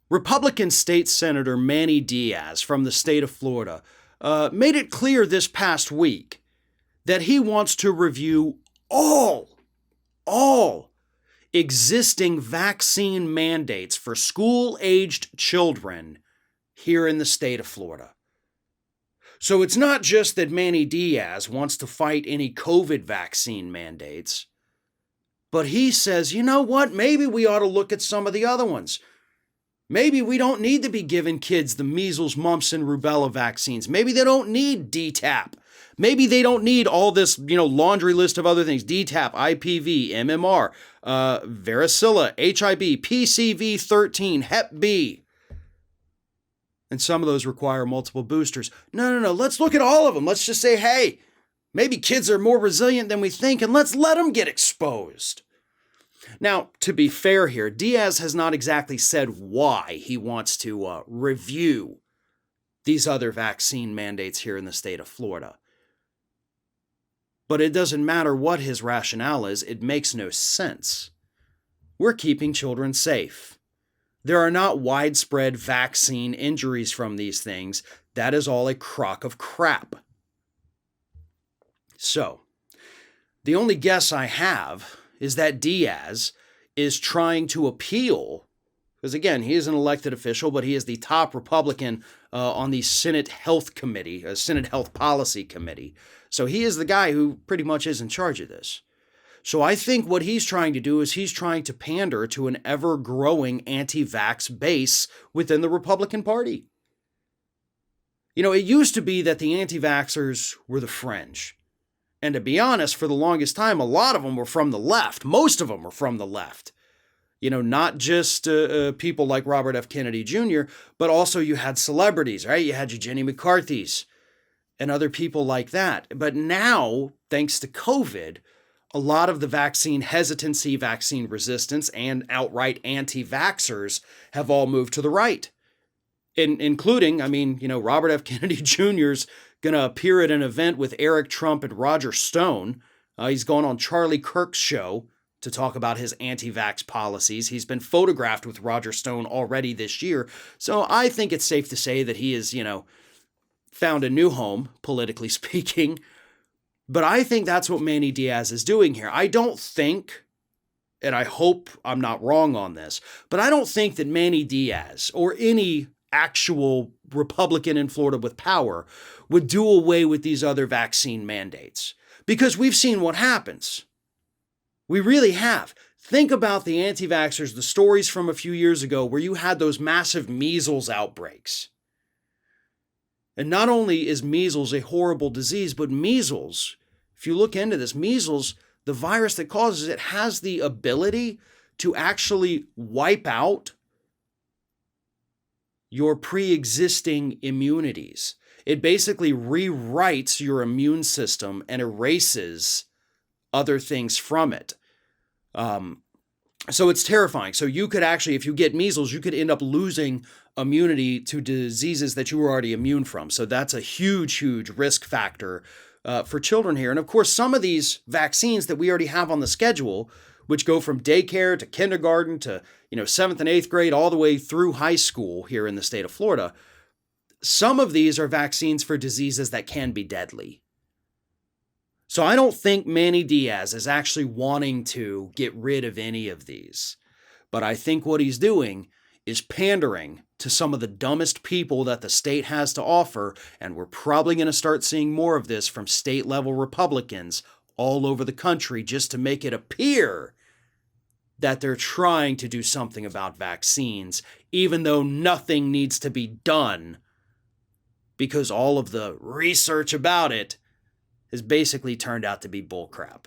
Republican State Senator Manny Diaz from the state of Florida made it clear this past week that he wants to review all existing vaccine mandates for school-aged children here in the state of Florida. So it's not just that Manny Diaz wants to fight any COVID vaccine mandates, but he says, you know what, maybe we ought to look at some of the other ones. Maybe we don't need to be giving kids the measles, mumps, and rubella vaccines. Maybe they don't need DTaP. Maybe they don't need all this, laundry list of other things. DTaP, IPV, MMR, varicella, HIB, PCV13, Hep B. And some of those require multiple boosters. No. Let's look at all of them. Let's just say, hey, maybe kids are more resilient than we think, and let's let them get exposed. Now, to be fair here, Diaz has not exactly said why he wants to review these other vaccine mandates here in the state of Florida. But it doesn't matter what his rationale is, it makes no sense. We're keeping children safe. There are not widespread vaccine injuries from these things. That is all a crock of crap. So, the only guess I have is that Diaz is trying to appeal, because again, he is an elected official, but he is the top Republican on the Senate Health Committee, Senate Health Policy Committee. So he is the guy who pretty much is in charge of this. So I think what he's trying to do is he's trying to pander to an ever-growing anti-vax base within the Republican Party. It used to be that the anti-vaxxers were the fringe. And to be honest, for the longest time, a lot of them were from the left. Most of them were from the left. Not just people like Robert F. Kennedy Jr., but also you had celebrities, right? You had your Jenny McCarthy's and other people like that. But now, thanks to COVID, a lot of the vaccine hesitancy, vaccine resistance, and outright anti-vaxxers have all moved to the right. Including, Robert F. Kennedy Jr.'s going to appear at an event with Eric Trump and Roger Stone. He's going on Charlie Kirk's show to talk about his anti-vax policies. He's been photographed with Roger Stone already this year. So I think it's safe to say that he has, found a new home, politically speaking. But I think that's what Manny Diaz is doing here. I don't think, and I hope I'm not wrong on this, but I don't think that Manny Diaz or any actual Republican in Florida with power would do away with these other vaccine mandates. Because we've seen what happens. We really have. Think about the anti-vaxxers, the stories from a few years ago where you had those massive measles outbreaks. And not only is measles a horrible disease, but measles, if you look into this, measles, the virus that causes it, has the ability to actually wipe out your pre-existing immunities. It basically rewrites your immune system and erases other things from it. So it's terrifying. So you could actually, if you get measles, you could end up losing immunity to diseases that you were already immune from. So that's a huge risk factor for children here. And of course, some of these vaccines that we already have on the schedule, which go from daycare to kindergarten to 7th and 8th grade, all the way through high school here in the state of Florida, some of these are vaccines for diseases that can be deadly. So I don't think Manny Diaz is actually wanting to get rid of any of these. But I think what he's doing is pandering to some of the dumbest people that the state has to offer, and we're probably going to start seeing more of this from state-level Republicans all over the country just to make it appear that they're trying to do something about vaccines, even though nothing needs to be done because all of the research about it has basically turned out to be bullcrap.